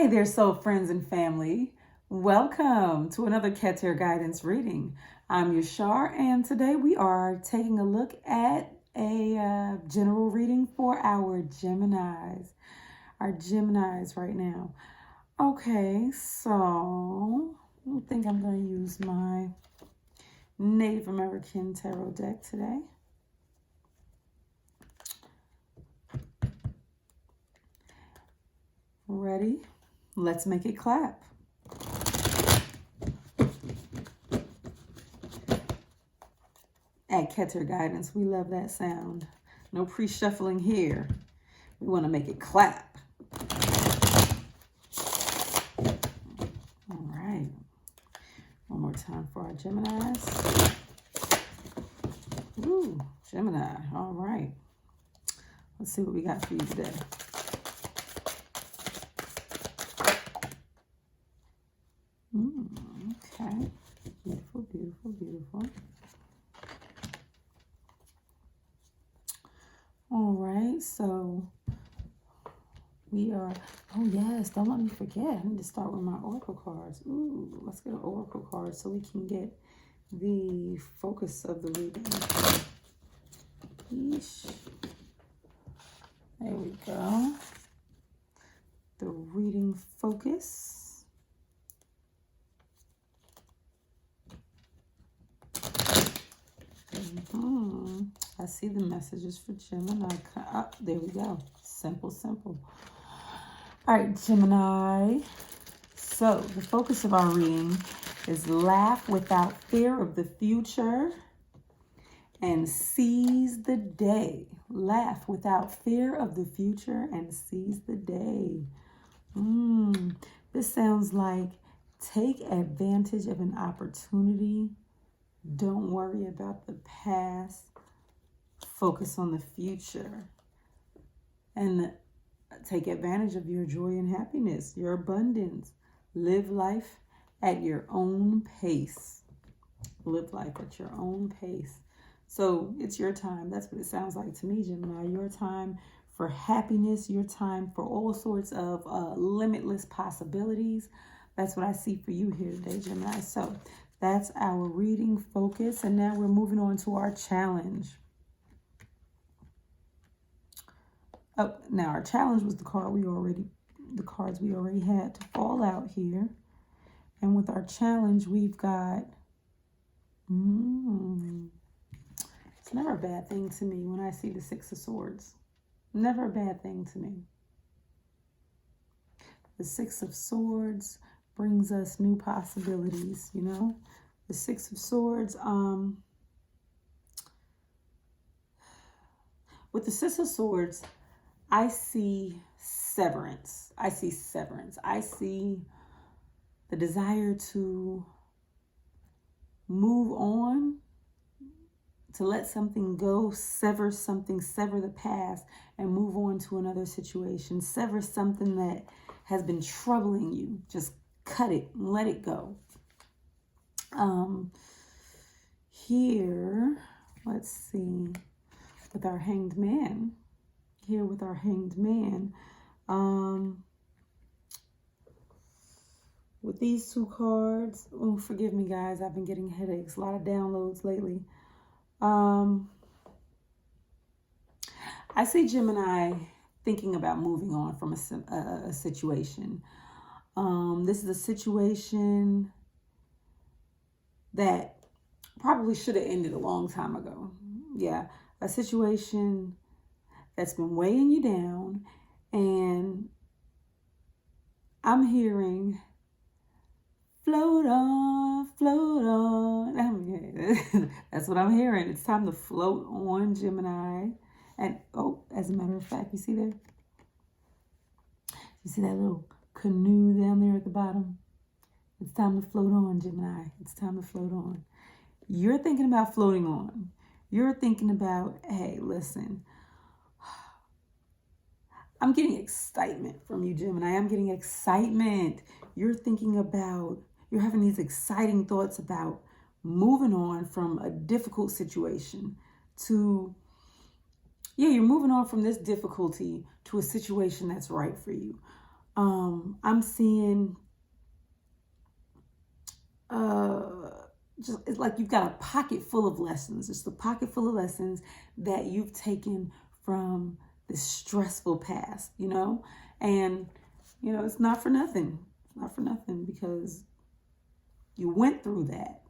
Hey there, soul friends and family. Welcome to another Keter Guidance reading. I'm Yshare, and today we are taking a look at a general reading for our Geminis. Our Geminis right now. Okay, so I think I'm going to use my Native American Tarot deck today. Ready? Let's make it clap. At Keter Guidance, we love that sound. No pre-shuffling here. We want to make it clap. All right. One more time for our Geminis. Ooh, Gemini. All right. Let's see what we got for you today. Okay. Beautiful, beautiful, beautiful. All right, so we are, oh yes, don't let me forget. I need to start with my oracle cards. Ooh, let's get an oracle card so we can get the focus of the reading. Yeesh. There we go. The reading focus. I see the messages for Gemini. Oh, there we go. Simple, simple. All right, Gemini. So the focus of our reading is laugh without fear of the future and seize the day. Laugh without fear of the future and seize the day. This sounds like take advantage of an opportunity. Don't worry about the past. Focus on the future. And take advantage of your joy and happiness, your abundance. Live life at your own pace. Live life at your own pace. So it's your time. That's what it sounds like to me, Gemini. Your time for happiness. Your time for all sorts of limitless possibilities. That's what I see for you here today, Gemini. So that's our reading focus. And now we're moving on to our challenge. Oh, now our challenge was the cards we already had to fall out here. And with our challenge, we've got, it's never a bad thing to me when I see the Six of Swords. Never a bad thing to me. The Six of Swords brings us new possibilities, you know. The Six of Swords, with the Six of Swords, I see severance. I see severance. I see the desire to move on, to let something go, sever something, sever the past, and move on to another situation. Sever something that has been troubling you. Just cut it and let it go. Here, let's see, with our Hanged Man. Here with our Hanged Man. With these two cards, oh, forgive me guys, I've been getting headaches, a lot of downloads lately. I see Gemini thinking about moving on from a situation. This is a situation that probably should have ended a long time ago. Yeah, a situation that's been weighing you down, and I'm hearing float on, float on. That's what I'm hearing. It's time to float on, Gemini. And oh, as a matter of fact, you see there? You see that little canoe down there at the bottom? It's time to float on, Gemini. It's time to float on. You're thinking about floating on. You're thinking about, hey, listen, I'm getting excitement from you, Gemini. I'm getting excitement. You're thinking about, you're having these exciting thoughts about moving on from a difficult situation to, yeah, you're moving on from this difficulty to a situation that's right for you. I'm seeing just it's like you've got a pocket full of lessons. Just a pocket full of lessons that you've taken from this stressful past, and it's not for nothing. It's not for nothing because you went through that,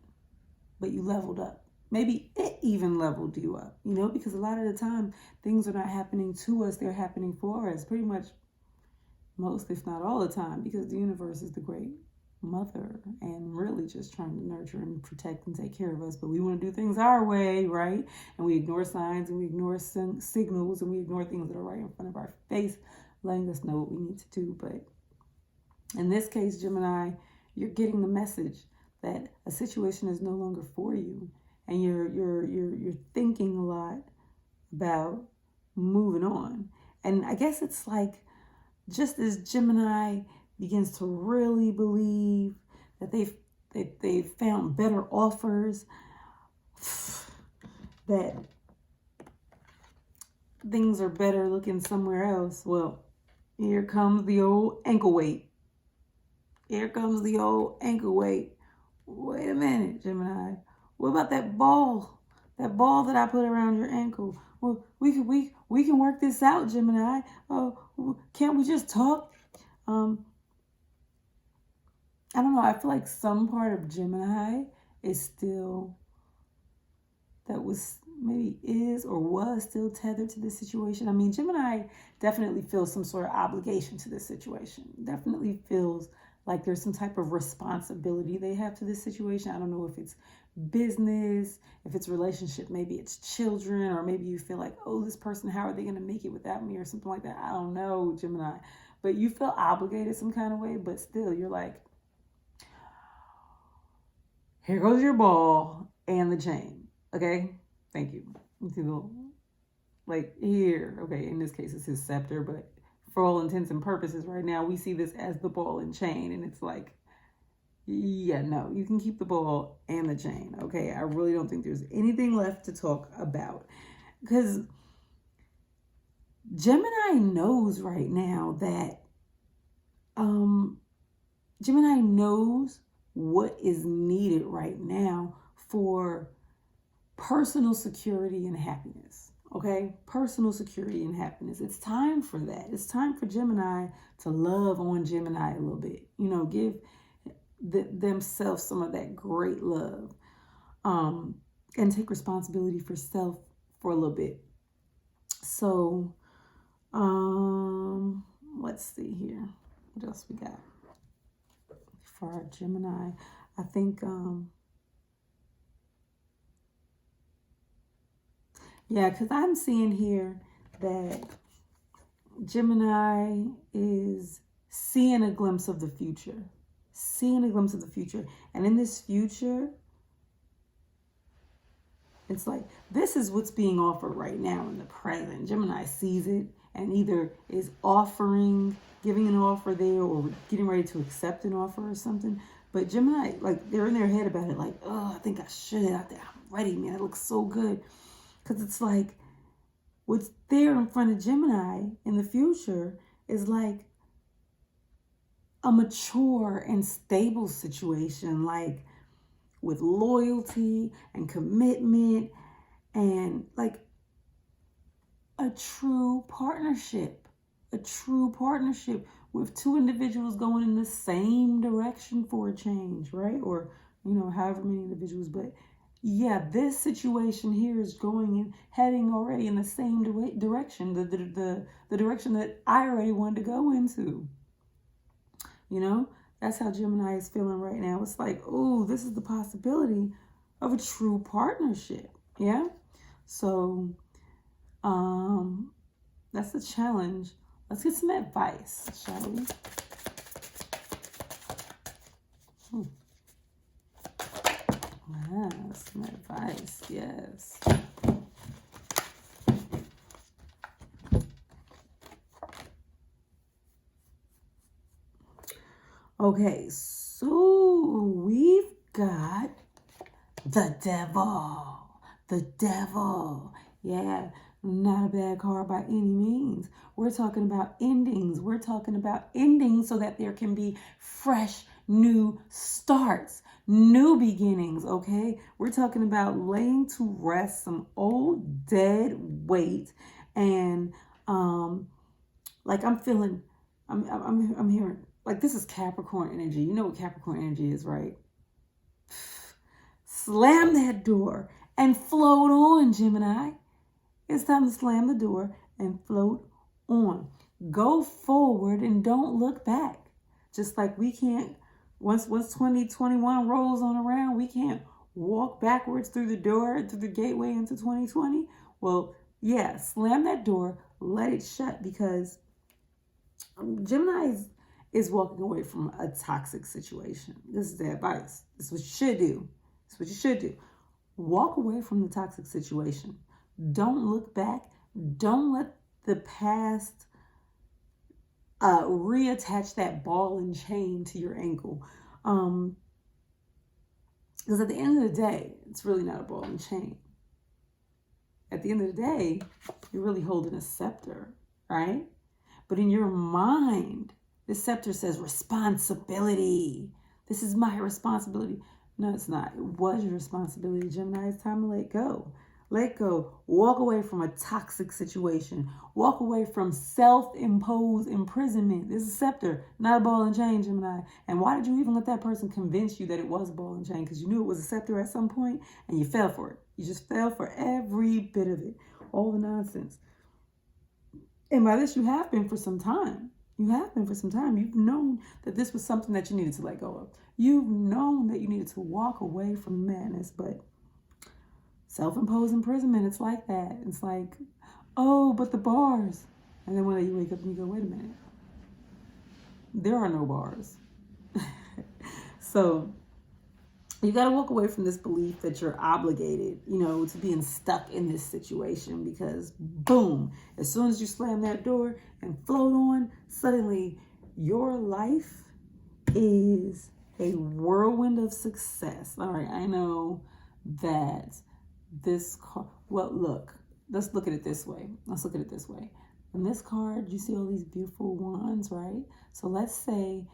but you leveled up. Maybe it even leveled you up, because a lot of the time things are not happening to us, they're happening for us. Pretty much most, if not all the time, because the universe is the great mother and really just trying to nurture and protect and take care of us. But we want to do things our way, right? And we ignore signs and we ignore signals and we ignore things that are right in front of our face, letting us know what we need to do. But in this case, Gemini, you're getting the message that a situation is no longer for you, and you're thinking a lot about moving on. And I guess it's like, just as Gemini begins to really believe that they've found better offers, that things are better looking somewhere else. Well, here comes the old ankle weight. Here comes the old ankle weight. Wait a minute, Gemini. What about that ball? That ball that I put around your ankle? Well, we can work this out, Gemini. Oh, can't we just talk? I don't know. I feel like some part of Gemini is still, that was maybe is or was still tethered to this situation. I mean, Gemini definitely feels some sort of obligation to this situation. Definitely feels like there's some type of responsibility they have to this situation. I don't know if it's business, if it's relationship, maybe it's children, or maybe you feel like, oh, this person, how are they going to make it without me, or something like that. I don't know, Gemini. But you feel obligated some kind of way, but still you're like, here goes your ball and the chain. Okay, thank you. Like here, okay, in this case it's his scepter, but for all intents and purposes right now, we see this as the ball and chain, and it's like, yeah, no, you can keep the ball and the chain. Okay, I really don't think there's anything left to talk about, because Gemini knows right now that Gemini knows what is needed right now for personal security and happiness. Okay, personal security and happiness. It's time for that. It's time for Gemini to love on Gemini a little bit. Give themselves some of that great love, and take responsibility for self for a little bit. So, let's see here. What else we got for our Gemini? I think, yeah, because I'm seeing here that Gemini is seeing a glimpse of the future. Seeing a glimpse of the future. And in this future, it's like, this is what's being offered right now in the present. Gemini sees it and either is giving an offer there, or getting ready to accept an offer or something. But Gemini, like, they're in their head about it, like, oh, I think I should. I'm ready, man. It looks so good. Because it's like, what's there in front of Gemini in the future is like a mature and stable situation, like with loyalty and commitment, and like a true partnership with two individuals going in the same direction for a change, right? Or, however many individuals. But yeah, this situation here is heading already in the same direction, the direction that I already wanted to go into. That's how Gemini is feeling right now. It's like, oh, this is the possibility of a true partnership. Yeah. So, that's the challenge. Let's get some advice, shall we? Some advice, yes. Okay, so we've got the devil. The devil. Yeah, not a bad card by any means. We're talking about endings. We're talking about endings so that there can be fresh, new starts, new beginnings, okay? We're talking about laying to rest some old dead weight, and like I'm feeling, I'm hearing, like this is Capricorn energy. You know what Capricorn energy is, right? Slam that door and float on, Gemini. It's time to slam the door and float on. Go forward and don't look back. Just like we can't, once 2021 rolls on around, we can't walk backwards through the door, through the gateway into 2020. Well, yeah, slam that door, let it shut, because Gemini is walking away from a toxic situation. This is the advice. This is what you should do. This is what you should do. Walk away from the toxic situation. Don't look back. Don't let the past reattach that ball and chain to your ankle. Because at the end of the day, it's really not a ball and chain. At the end of the day, you're really holding a scepter, right? But in your mind, the scepter says responsibility. This is my responsibility. No, it's not. It was your responsibility, Gemini. It's time to let go. Let go. Walk away from a toxic situation. Walk away from self-imposed imprisonment. This is a scepter, not a ball and chain, Gemini. And why did you even let that person convince you that it was a ball and chain? Because you knew it was a scepter at some point and you fell for it. You just fell for every bit of it. All the nonsense. And by this, you have been for some time. You have been for some time. You've known that this was something that you needed to let go of. You've known that you needed to walk away from madness, but self-imposed imprisonment, it's like that. It's like, oh, but the bars. And then one day you wake up and you go, wait a minute. There are no bars. So you got to walk away from this belief that you're obligated, to being stuck in this situation, because boom, as soon as you slam that door and float on, suddenly your life is a whirlwind of success. All right, I know that this card, well, look, let's look at it this way. In this card, you see all these beautiful wands, right? So let's say,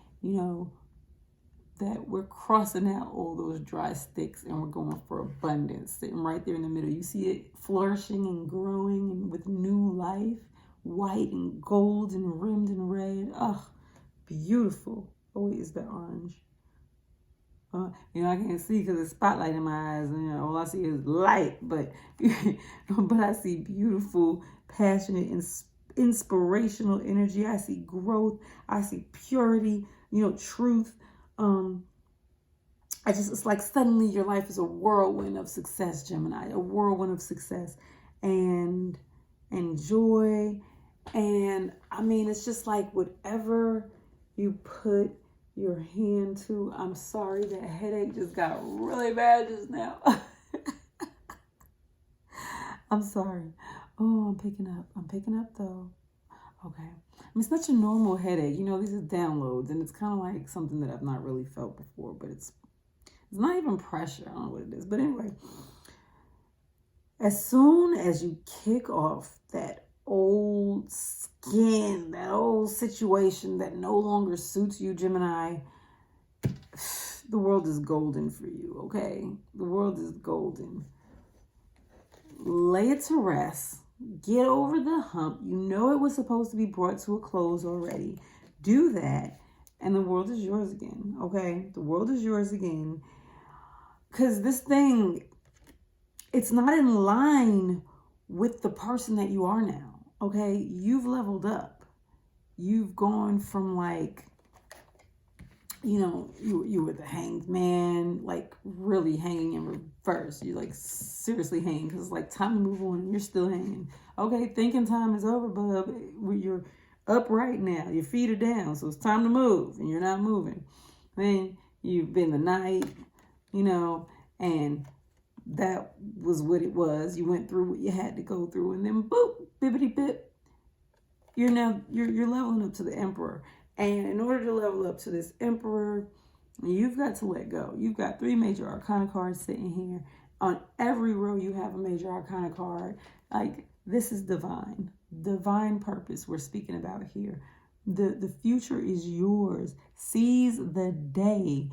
that we're crossing out all those dry sticks and we're going for abundance. Sitting right there in the middle. You see it flourishing and growing and with new life, white and gold and rimmed in red. Oh, beautiful. Oh, wait, is that orange? I can't see because there's spotlight in my eyes. And, all I see is light, but I see beautiful, passionate, inspirational energy. I see growth. I see purity, truth. It's like suddenly your life is a whirlwind of success, Gemini, a whirlwind of success and joy. And it's just like whatever you put your hand to. I'm sorry, that headache just got really bad just now. I'm sorry. Oh, I'm picking up though. Okay. It's not your normal headache. These are downloads, and it's kind of like something that I've not really felt before, but it's not even pressure. I don't know what it is. But anyway, as soon as you kick off that old skin, that old situation that no longer suits you, Gemini, the world is golden for you, okay? The world is golden. Lay it to rest. Get over the hump. You know it was supposed to be brought to a close already. Do that, and the world is yours again, okay? The world is yours again. Because this thing, it's not in line with the person that you are now, okay? You've leveled up. You've gone from you were the hanged man, like really hanging in reverse. You're like seriously hanging because it's like time to move on and you're still hanging. Okay, thinking time is over, bub. You're upright now. Your feet are down, so it's time to move and you're not moving. Then you've been the knight, and that was what it was. You went through what you had to go through, and then boop, bibbity bip. You're leveling up to the emperor. And in order to level up to this emperor, you've got to let go. You've got 3 major arcana cards sitting here. On every row, you have a major arcana card. Like, This is divine. Divine purpose we're speaking about here. The future is yours. Seize the day.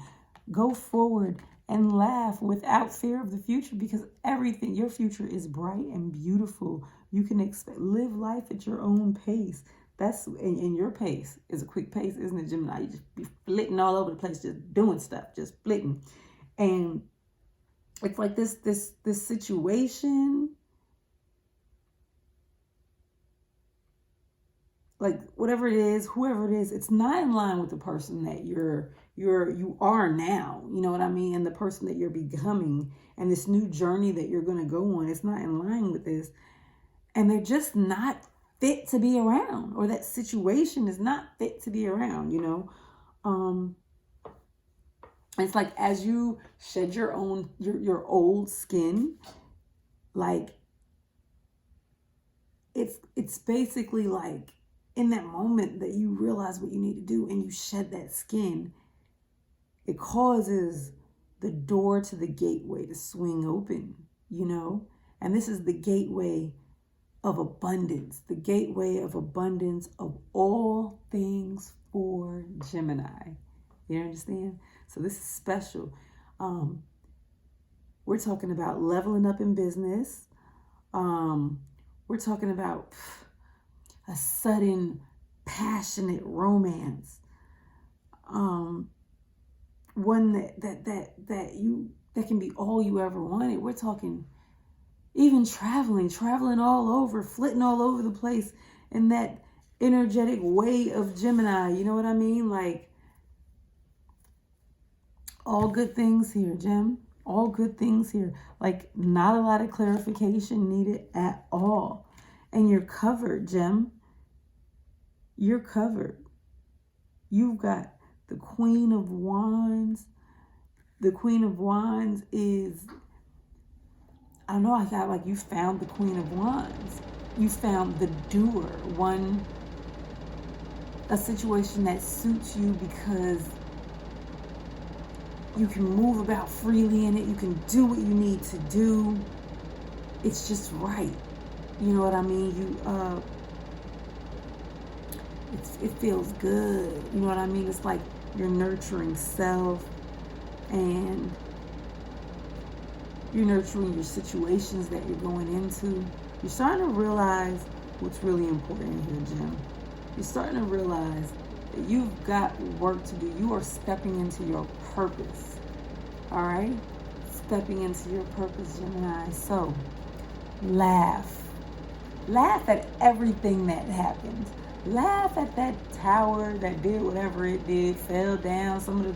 Go forward and laugh without fear of the future, because everything, your future is bright and beautiful. You can live life at your own pace. That's in your pace is a quick pace, isn't it, Gemini? You just be flitting all over the place, just doing stuff, just flitting. And it's like this situation, like whatever it is, whoever it is, it's not in line with the person that you are now. You know what I mean? And the person that you're becoming, and this new journey that you're going to go on, it's not in line with this. And they're just not fit to be around, or that situation is not fit to be around, you know. It's like as you shed your old skin, like it's basically like in that moment that you realize what you need to do and you shed that skin, it causes the door to the gateway to swing open, you know. And this is the gateway of abundance, the gateway of abundance of all things for Gemini. You understand? So this is special. We're talking about leveling up in business. We're talking about a sudden, passionate romance. One that can be all you ever wanted. We're talking even traveling all over, flitting all over the place in that energetic way of Gemini. You know what I mean? Like, all good things here, Gem. All good things here. Like, not a lot of clarification needed at all. And you're covered, Gem. You're covered. You've got the Queen of Wands. The Queen of Wands is, I know I got like, you found the Queen of Wands. You found the doer. A situation that suits you because you can move about freely in it. You can do what you need to do. It's just right. You know what I mean? It feels good. You know what I mean? It's like you're nurturing self, and you're nurturing your situations that you're going into. You're starting to realize what's really important here, Jim. You're starting to realize that you've got work to do. You are stepping into your purpose. All right? Stepping into your purpose, Gemini. So, laugh. Laugh at everything that happened. Laugh at that tower that did whatever it did, fell down. Some of the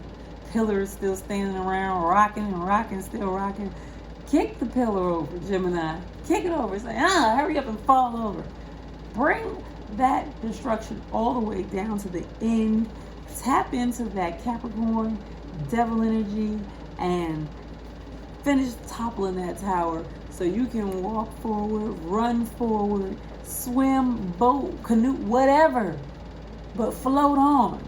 pillars still standing around, rocking and rocking, still rocking. Kick the pillar over, Gemini. Kick it over. Say, hurry up and fall over. Bring that destruction all the way down to the end. Tap into that Capricorn devil energy and finish toppling that tower so you can walk forward, run forward, swim, boat, canoe, whatever. But float on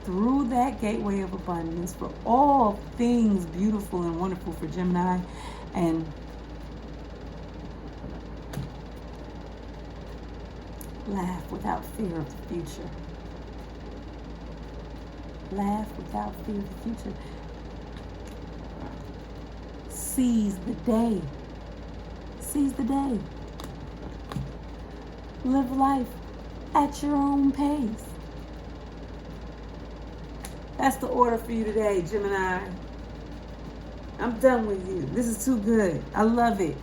through that gateway of abundance for all things beautiful and wonderful for Gemini. And laugh without fear of the future. Laugh without fear of the future. Seize the day. Seize the day. Live life at your own pace. That's the order for you today, Gemini. I'm done with you. This is too good. I love it.